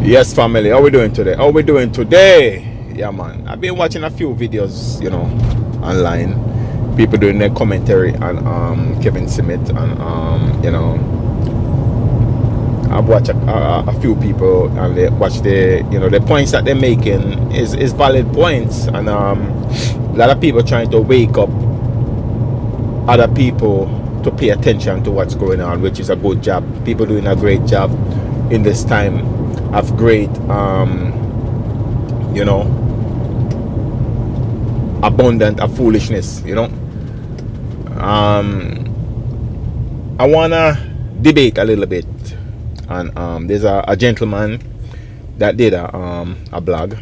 Yes, family. How we doing today? How we doing today? Yeah, man. I've been watching a few videos, online. People doing their commentary on Kevin Smith, and I've watched a few people, and they watch the points that they're making is valid points, and a lot of people trying to wake up other people to pay attention to what's going on, which is a good job. People doing a great job in this time of great abundant of foolishness. I wanna debate a little bit, and there's a gentleman that did a blog,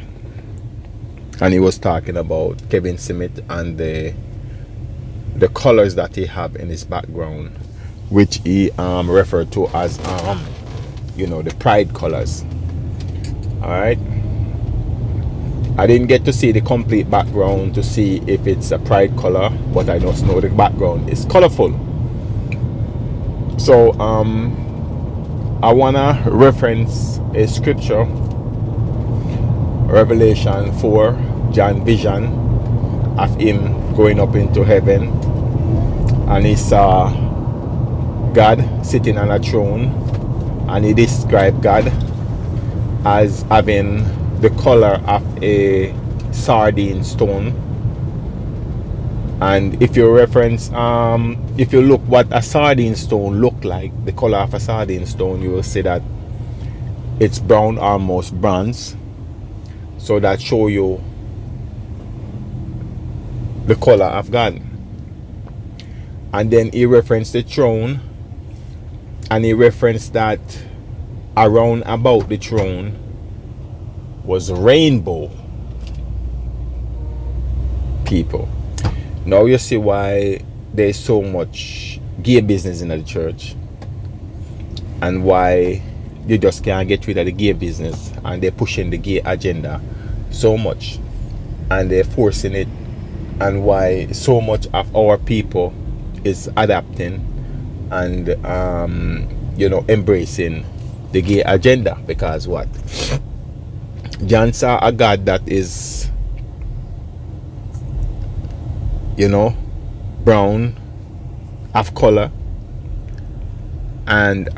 and he was talking about Kevin Smith and the colors that he have in his background, which he referred to as the pride colors. All right, I didn't get to see the complete background to see if it's a pride color, but I just know the background is colorful. So I wanna reference a scripture, Revelation 4, John vision of him going up into heaven, and he saw God sitting on a throne, and he described God as having the color of a sardine stone. And if you reference, if you look what a sardine stone look like, the color of a sardine stone, you will see that it's brown, almost bronze. So that show you the color of God. And then he referenced the throne, and he referenced that around about the throne was rainbow people. Now you see why there's so much gay business in the church, and why you just can't get rid of the gay business, and they're pushing the gay agenda so much, and they're forcing it, and why so much of our people is adapting and embracing the gay agenda. Because what? John saw a God that is brown of color, and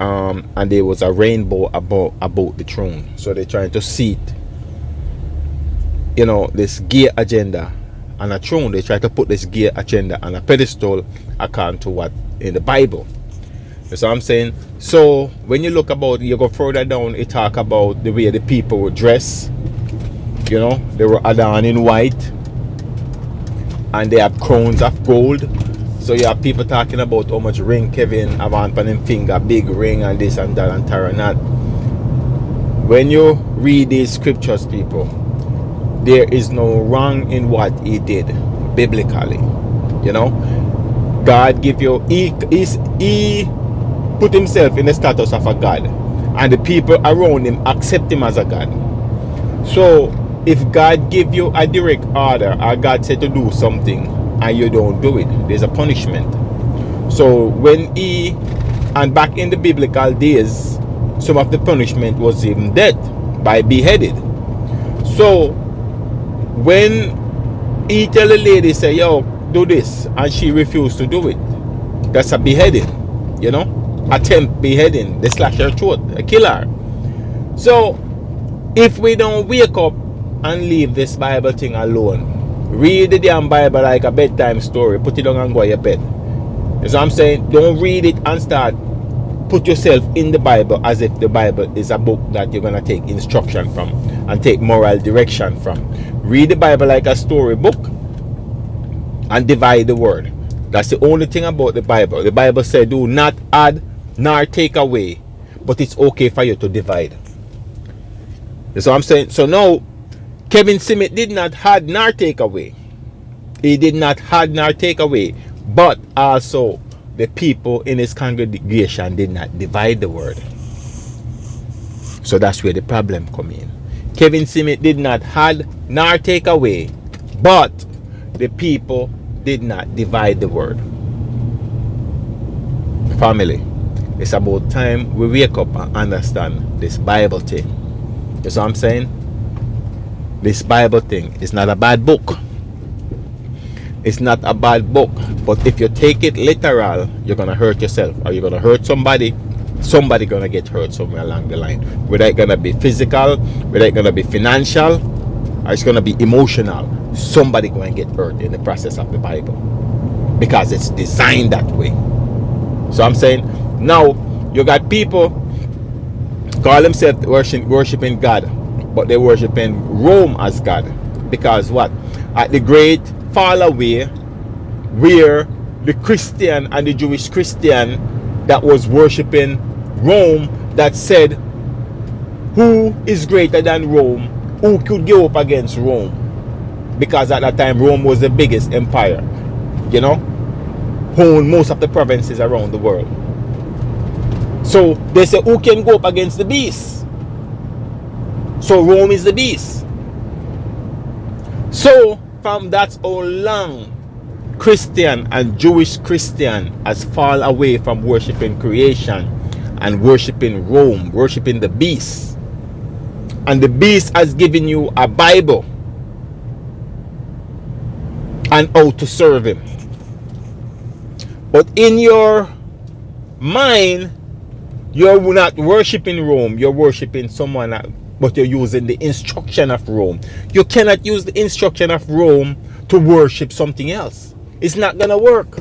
there was a rainbow about the throne. So they're trying to seat this gay agenda on a throne. They try to put this gay agenda on a pedestal according to what in the Bible. So I'm saying, so when you look about, you go further down, it talk about the way the people would dress. They were adorned in white, and they have crowns of gold. So you have people talking about how much ring Kevin have on him finger, big ring, and this and that and that. When you read these scriptures, people, there is no wrong in what he did biblically. God give you, he put himself in the status of a God, and the people around him accept him as a God. So if God give you a direct order, or God said to do something and you don't do it, there's a punishment. So when and back in the biblical days, some of the punishment was even death, by beheaded. So when he tell the lady, say, yo, do this, and she refused to do it, that's a beheading. Attempt beheading. They slash her throat, they kill her. So if we don't wake up and leave this Bible thing alone, read the damn Bible like a bedtime story, put it down and go to your bed. You know what I'm saying? Don't read it and start put yourself in the Bible as if the Bible is a book that you're gonna take instruction from and take moral direction from. Read the Bible like a storybook and divide the word. That's the only thing about the Bible. The Bible said do not add nor take away, but it's okay for you to divide. That's what I'm saying. So now Kevin Smith did not add nor take away. He did not add nor take away, but also the people in his congregation did not divide the word. So that's where the problem come in. Kevin Smith did not add nor take away, but the people did not divide the word. Family, it's about time we wake up and understand this Bible thing. You see what I'm saying? This Bible thing is not a bad book. It's not a bad book. But if you take it literal, you're going to hurt yourself. Or you're going to hurt somebody. Somebody going to get hurt somewhere along the line. Whether it's going to be physical, whether it's going to be financial, or it's going to be emotional. Somebody going to get hurt in the process of the Bible. Because it's designed that way. So I'm saying, now, you got people call themselves worshiping God, but they're worshiping Rome as God. Because what? At the great fall away, where the Christian and the Jewish Christian that was worshiping Rome, that said, who is greater than Rome? Who could go up against Rome? Because at that time, Rome was the biggest empire, you know, owned most of the provinces around the world. So they say, who can go up against the beast? So Rome is the beast. So from that's how long Christian and Jewish Christian has fallen away from worshiping creation and worshiping Rome, worshiping the beast. And the beast has given you a Bible and how to serve him. But in your mind, you're not worshiping Rome, you're worshiping someone else, but you're using the instruction of Rome. You cannot use the instruction of Rome to worship something else. It's not gonna work.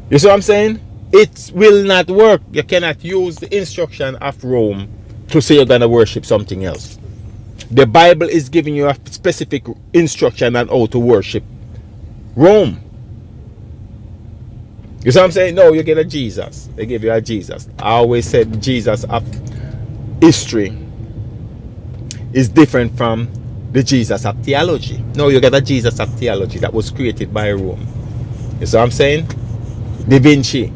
You see what I'm saying? It will not work. You cannot use the instruction of Rome to say you're gonna worship something else. The Bible is giving you a specific instruction on how to worship Rome. You see what I'm saying? No, you get a Jesus. They give you a Jesus. I always said Jesus of history is different from the Jesus of theology. No, you get a Jesus of theology that was created by Rome. You see what I'm saying? Da Vinci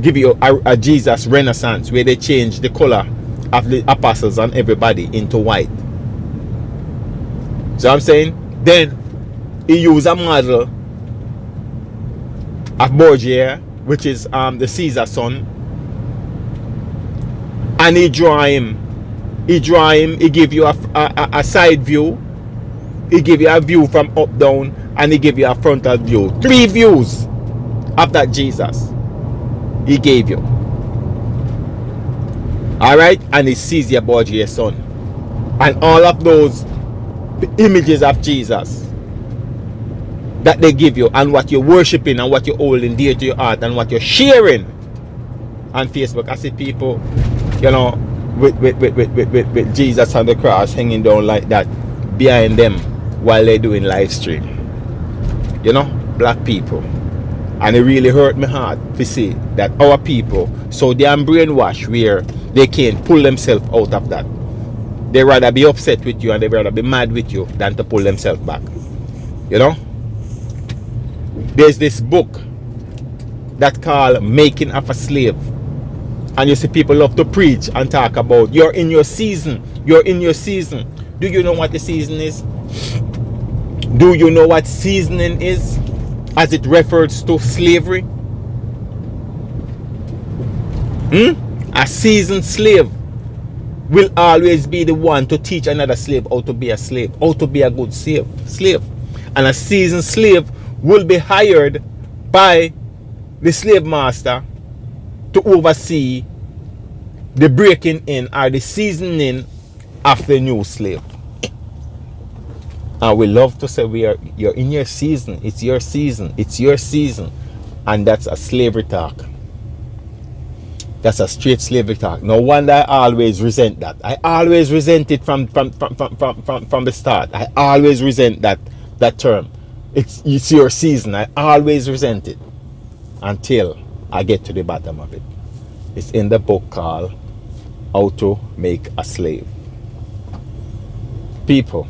give you a Jesus Renaissance where they change the color of the apostles and everybody into white. See what I'm saying? Then he used a model of Borgia, which is the Caesar son, and he give you a side view, he give you a view from up down, and he give you a frontal view. 3 views of that Jesus he gave you. Alright, and it's Caesar Borgia's son, and all of those images of Jesus that they give you, and what you're worshiping, and what you're holding dear to your heart, and what you're sharing on Facebook. I see people, you know, with Jesus on the cross hanging down like that behind them while they're doing live stream. You know, black people. And it really hurt my heart to see that our people so damn brainwashed where they can't pull themselves out of that. They rather be upset with you and they rather be mad with you than to pull themselves back. You know? There's this book that called Making of a Slave. And you see people love to preach and talk about you're in your season. You're in your season. Do you know what the season is? Do you know what seasoning is? As it refers to slavery. A seasoned slave will always be the one to teach another slave how to be a slave, how to be a good slave. And a seasoned slave will be hired by the slave master to oversee the breaking in or the seasoning of the new slave. And we love to say you're in your season. It's your season. It's your season. And that's a slavery talk. That's a straight slavery talk. No wonder I always resent that. I always resent it from the start. I always resent that term. It's your season. I always resent it until I get to the bottom of it. It's in the book called How to Make a Slave. People,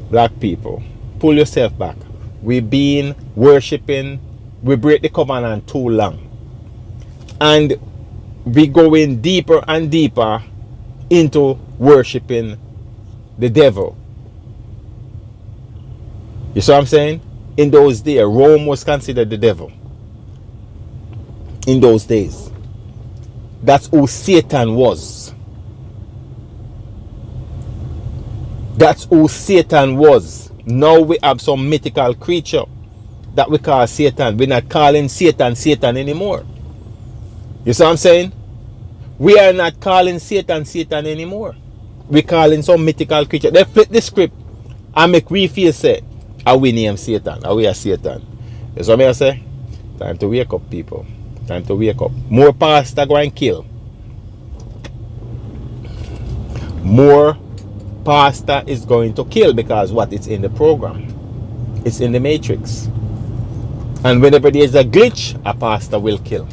black people, pull yourself back. We've been worshiping, we break the covenant too long. And we going deeper and deeper into worshiping the devil. You see what I'm saying? In those days, Rome was considered the devil. In those days. That's who Satan was. That's who Satan was. Now we have some mythical creature that we call Satan. We're not calling Satan Satan anymore. You see what I'm saying? We are not calling Satan Satan anymore. We're calling some mythical creature. They flip the script and make we feel say, are we name Satan? Are we a Satan? You see what I say? Time to wake up, people. Time to wake up. More pastor go and kill. More pastor is going to kill because what? It's in the program. It's in the matrix. And whenever there's a glitch, a pastor will kill.